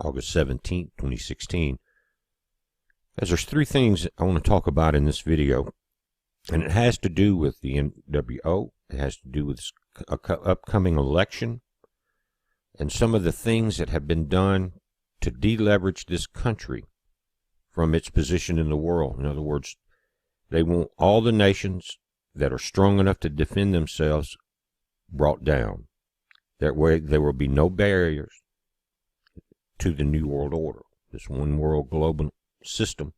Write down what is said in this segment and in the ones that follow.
August 17, 2016. As there's three things I want to talk about in this video, and it has to do with the NWO, it has to do with this upcoming election, and some of the things that have been done to deleverage this country from its position in the world. In other words, they want all the nations that are strong enough to defend themselves brought down. That way there will be no barriers to the New World Order, this one world global system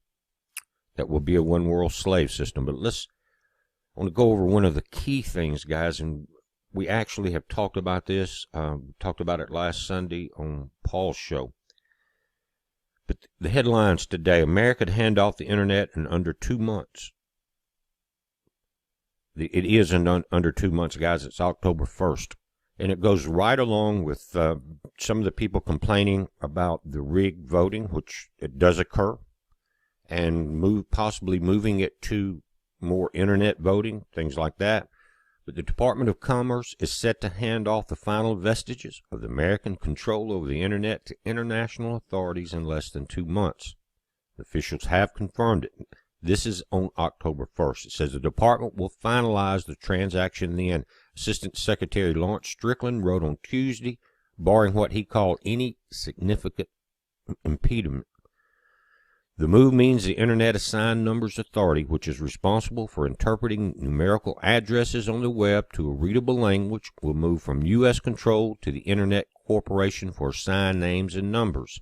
that will be a one world slave system. But I want to go over one of the key things, guys, and we actually have talked about this. Talked about it last Sunday on Paul's show. But the headlines today: America to hand off the internet in under 2 months. It is in under 2 months, guys. It's October 1st. And it goes right along with some of the people complaining about the rigged voting, which it does occur, and possibly moving it to more internet voting, things like that. But the Department of Commerce is set to hand off the final vestiges of the American control over the internet to international authorities in less than 2 months. Officials have confirmed it. This is on October 1st. It says the department will finalize the transaction in the end. Assistant Secretary Lawrence Strickland wrote on Tuesday, barring what he called any significant impediment. The move means the Internet Assigned Numbers Authority, which is responsible for interpreting numerical addresses on the web to a readable language, will move from U.S. control to the Internet Corporation for Assigned Names and Numbers,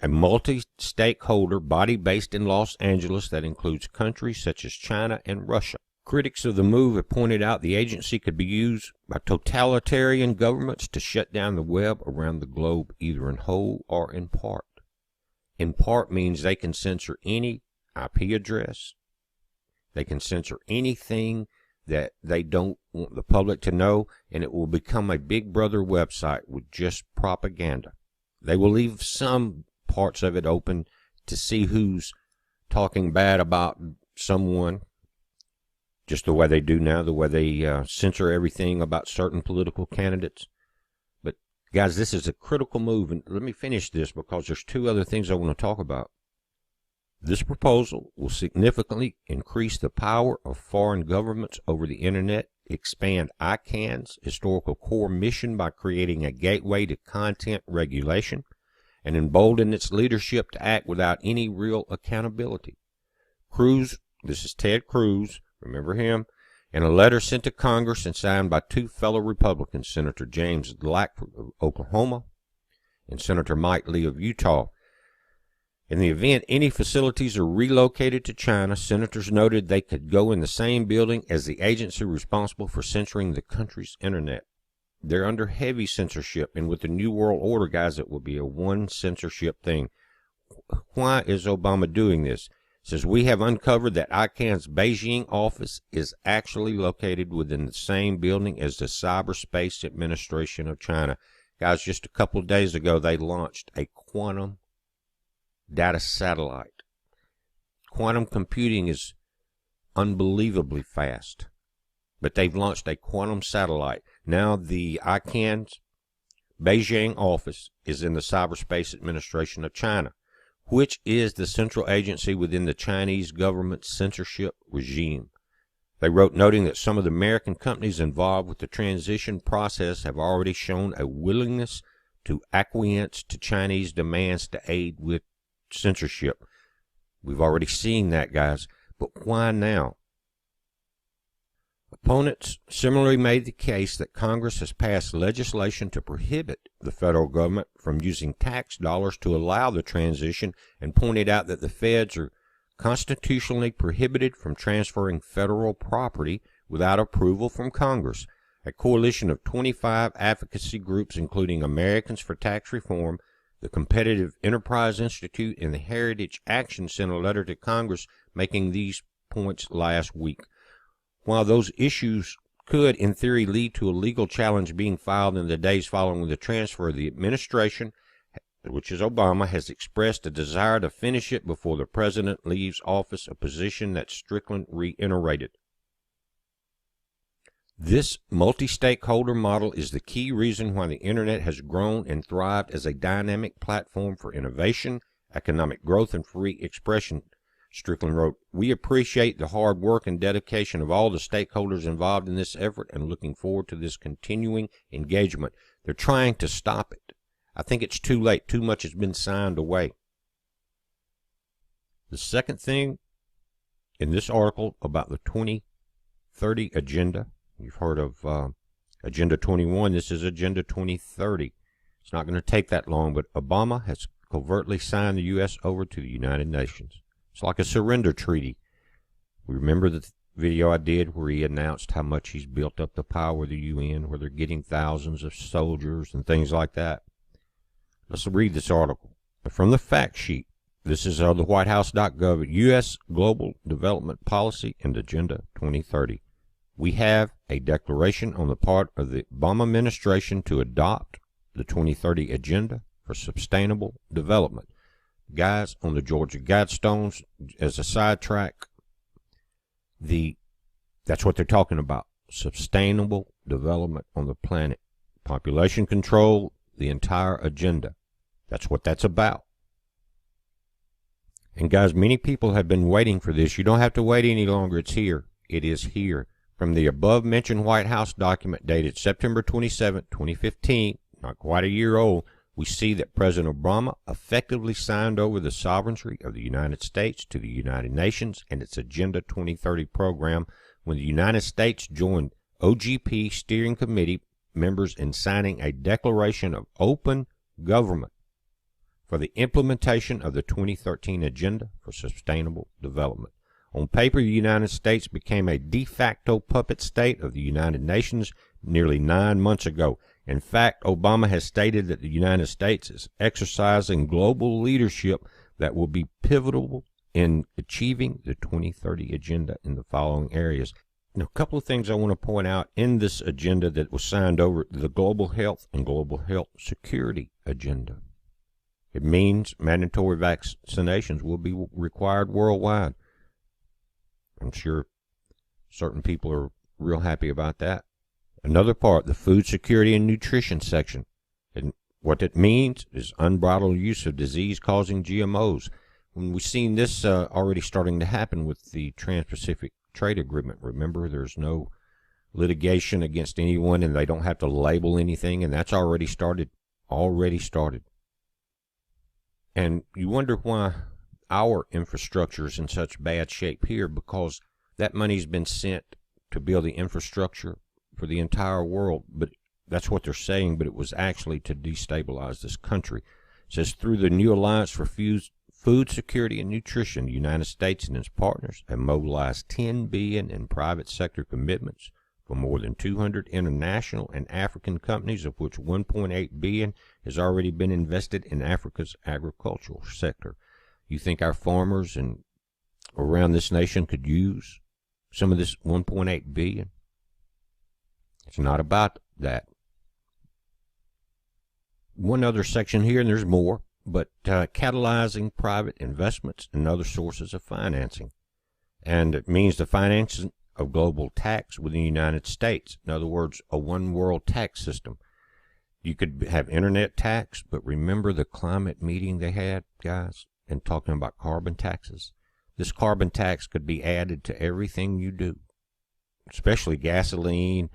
a multi-stakeholder body based in Los Angeles that includes countries such as China and Russia. Critics of the move have pointed out the agency could be used by totalitarian governments to shut down the web around the globe, either in whole or in part. In part means they can censor any IP address. They can censor anything that they don't want the public to know, and it will become a Big Brother website with just propaganda. They will leave some parts of it open to see who's talking bad about someone, just the way they do now, the way they censor everything about certain political candidates. But guys, this is a critical move, and let me finish this because there's two other things I want to talk about. This proposal will significantly increase the power of foreign governments over the internet, expand ICANN's historical core mission by creating a gateway to content regulation, and embolden its leadership to act without any real accountability. Cruz, this is Ted Cruz, remember him, in a letter sent to Congress and signed by two fellow Republicans, Senator James Black of Oklahoma and Senator Mike Lee of Utah. In the event any facilities are relocated to China, senators noted they could go in the same building as the agency responsible for censoring the country's internet. They're under heavy censorship, and with the New World Order, guys, it will be a one censorship thing. Why is Obama doing this? It says, we have uncovered that ICANN's Beijing office is actually located within the same building as the Cyberspace Administration of China. Guys, just a couple of days ago, they launched a quantum data satellite. Quantum computing is unbelievably fast, but they've launched a quantum satellite. Now the ICANN's Beijing office is in the Cyberspace Administration of China, which is the central agency within the Chinese government's censorship regime. They wrote, noting that some of the American companies involved with the transition process have already shown a willingness to acquiesce to Chinese demands to aid with censorship. We've already seen that, guys, but why now? Opponents similarly made the case that Congress has passed legislation to prohibit the federal government from using tax dollars to allow the transition, and pointed out that the feds are constitutionally prohibited from transferring federal property without approval from Congress. A coalition of 25 advocacy groups, including Americans for Tax Reform, the Competitive Enterprise Institute, and the Heritage Action, sent a letter to Congress making these points last week. While those issues could, in theory, lead to a legal challenge being filed in the days following the transfer, the administration, which is Obama, has expressed a desire to finish it before the president leaves office, a position that Strickland reiterated. This multi-stakeholder model is the key reason why the Internet has grown and thrived as a dynamic platform for innovation, economic growth, and free expression. Strickland wrote, "We appreciate the hard work and dedication of all the stakeholders involved in this effort and looking forward to this continuing engagement." They're trying to stop it. I think it's too late. Too much has been signed away. The second thing in this article about the 2030 agenda, you've heard of Agenda 21. This is Agenda 2030. It's not going to take that long, but Obama has covertly signed the U.S. over to the United Nations. It's like a surrender treaty. Remember the video I did where he announced how much he's built up the power of the UN, where they're getting thousands of soldiers and things like that. Let's read this article. From the fact sheet, this is the whitehouse.gov, U.S. Global Development Policy and Agenda 2030. We have a declaration on the part of the Obama administration to adopt the 2030 Agenda for Sustainable Development. Guys, on the Georgia Guidestones, as a sidetrack, that's what they're talking about. Sustainable development on the planet. Population control, the entire agenda. That's what that's about. And guys, many people have been waiting for this. You don't have to wait any longer. It's here. It is here. From the above-mentioned White House document dated September 27, 2015, not quite a year old, we see that President Obama effectively signed over the sovereignty of the United States to the United Nations and its Agenda 2030 program when the United States joined OGP Steering Committee members in signing a declaration of open government for the implementation of the 2013 Agenda for Sustainable Development. On paper, the United States became a de facto puppet state of the United Nations nearly 9 months ago. In fact, Obama has stated that the United States is exercising global leadership that will be pivotal in achieving the 2030 agenda in the following areas. Now, a couple of things I want to point out in this agenda that was signed over, the Global Health and Global Health Security Agenda. It means mandatory vaccinations will be required worldwide. I'm sure certain people are real happy about that. Another part, the food security and nutrition section. And what it means is unbridled use of disease-causing GMOs. When we've seen this already starting to happen with the Trans-Pacific Trade Agreement. Remember, there's no litigation against anyone, and they don't have to label anything, and that's already started. And you wonder why our infrastructure is in such bad shape here, because that money's been sent to build the infrastructure for the entire world, but that's what they're saying, but it was actually to destabilize this country. It says, through the new Alliance for Food Security and Nutrition, the United States and its partners have mobilized $10 billion in private sector commitments for more than 200 international and African companies, of which $1.8 billion has already been invested in Africa's agricultural sector. You think our farmers and around this nation could use some of this $1.8 billion? It's not about that. One other section here, and there's more, but catalyzing private investments and other sources of financing. And it means the financing of global tax within the United States. In other words, a one world tax system. You could have internet tax, but remember the climate meeting they had, guys, and talking about carbon taxes? This carbon tax could be added to everything you do, especially gasoline,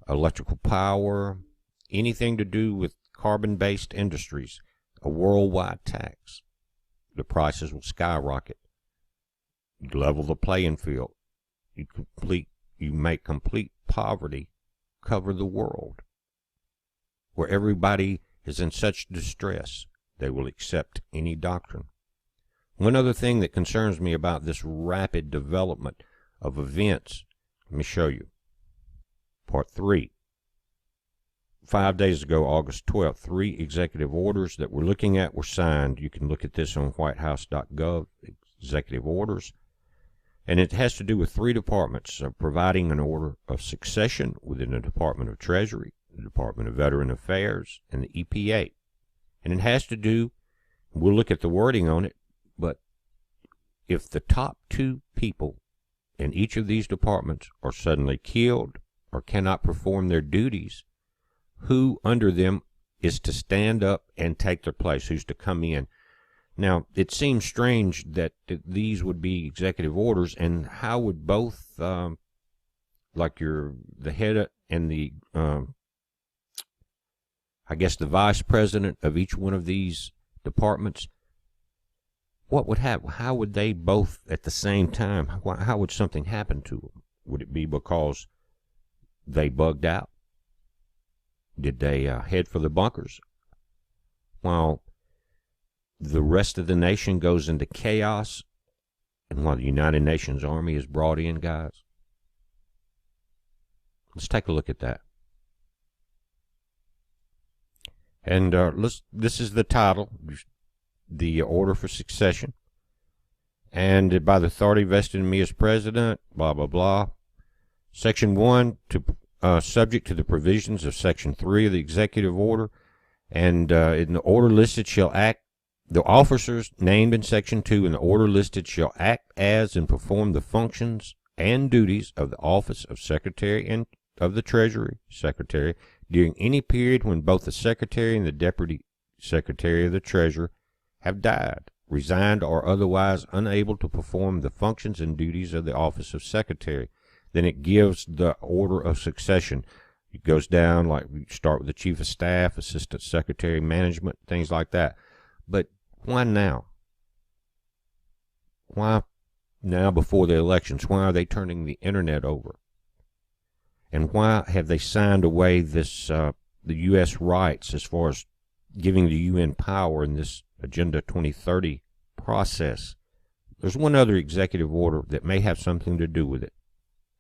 electrical power, anything to do with carbon-based industries, a worldwide tax. The prices will skyrocket. You level the playing field. You make complete poverty cover the world. Where everybody is in such distress, they will accept any doctrine. One other thing that concerns me about this rapid development of events, let me show you. Part 3. 5 days ago, August 12th, 3 executive orders that we're looking at were signed. You can look at this on whitehouse.gov, executive orders. And it has to do with 3 departments providing an order of succession within the Department of Treasury, the Department of Veteran Affairs, and the EPA. And it has to do, we'll look at the wording on it, but if the top 2 people in each of these departments are suddenly killed or or cannot perform their duties, who under them is to stand up and take their place, who's to come in. Now, it seems strange that these would be executive orders, and how would both, like the head and the, I guess the vice president of each one of these departments, what would happen? How would they both at the same time? How would something happen to them? Would it be because they bugged out? Did they head for the bunkers while the rest of the nation goes into chaos, and while the United Nations Army is brought in, guys? Let's take a look at that. And this is the title, the order for succession. And by the authority vested in me as president, blah, blah, blah. Section 1, subject to the provisions of Section 3 of the executive order. And in the order listed shall act, the officers named in Section 2 in the order listed shall act as and perform the functions and duties of the office of Secretary and of the Treasury Secretary during any period when both the Secretary and the Deputy Secretary of the Treasury have died, resigned, or otherwise unable to perform the functions and duties of the office of Secretary. Then it gives the order of succession. It goes down, like we start with the Chief of Staff, Assistant Secretary, Management, things like that. But why now? Why now before the elections? Why are they turning the internet over? And why have they signed away this the U.S. rights as far as giving the UN power in this Agenda 2030 process? There's one other executive order that may have something to do with it.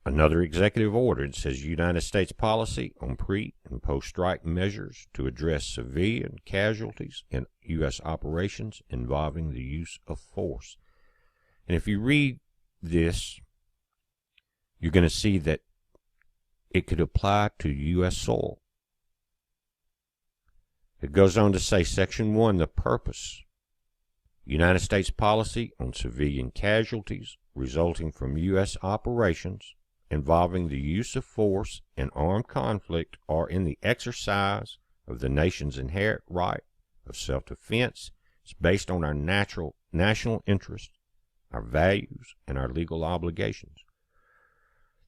Another executive order. It says United States policy on pre- and post-strike measures to address civilian casualties in U.S. operations involving the use of force. And if you read this, you're going to see that it could apply to U.S. soil. It goes on to say, Section 1, the purpose. United States policy on civilian casualties resulting from U.S. operations involving the use of force in armed conflict or in the exercise of the nation's inherent right of self-defense. It's based on our national interest, our values, and our legal obligations.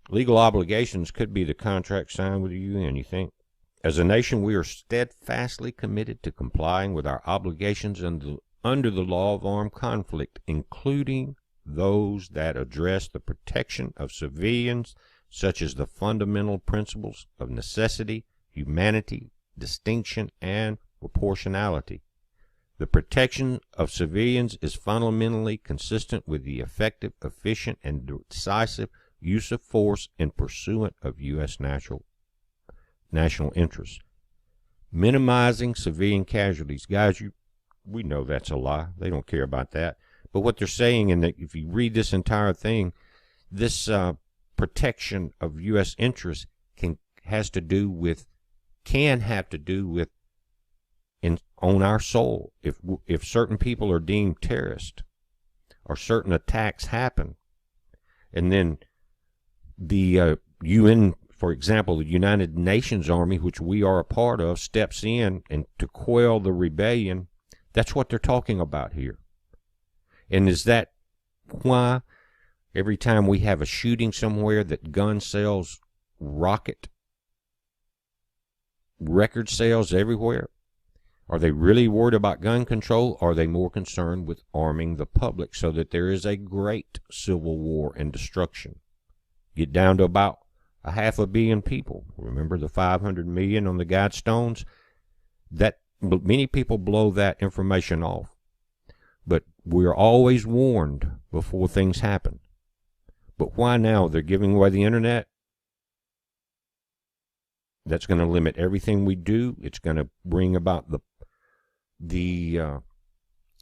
Legal obligations could be the contract signed with the UN, you think? As a nation, we are steadfastly committed to complying with our obligations under the law of armed conflict, including those that address the protection of civilians, such as the fundamental principles of necessity, humanity, distinction, and proportionality. The protection of civilians is fundamentally consistent with the effective, efficient, and decisive use of force in pursuit of U.S. national interests. Minimizing civilian casualties. Guys, we know that's a lie. They don't care about that. But what they're saying, and that if you read this entire thing, this protection of U.S. interests can have to do with on our soil. If certain people are deemed terrorists, or certain attacks happen, and then the UN, for example, the United Nations Army, which we are a part of, steps in and to quell the rebellion. That's what they're talking about here. And is that why every time we have a shooting somewhere that gun sales rocket, record sales everywhere? Are they really worried about gun control, or are they more concerned with arming the public so that there is a great civil war and destruction? Get down to about 500 million people. Remember the 500 million on the Guidestones? That many people blow that information off. But we're always warned before things happen. But why now? They're giving away the internet. That's going to limit everything we do. It's going to bring about the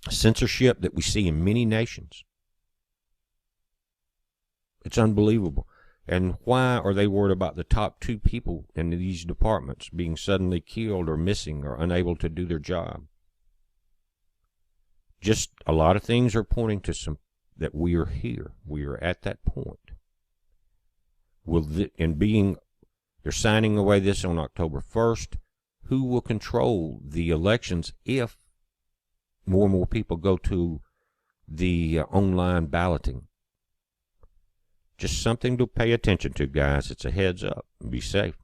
censorship that we see in many nations. It's unbelievable. And why are they worried about the top 2 people in these departments being suddenly killed or missing or unable to do their job? Just a lot of things are pointing to that we are here. We are at that point. And being They're signing away this on October 1st. Who will control the elections if more and more people go to the online balloting? Just something to pay attention to, guys. It's a heads up. Be safe.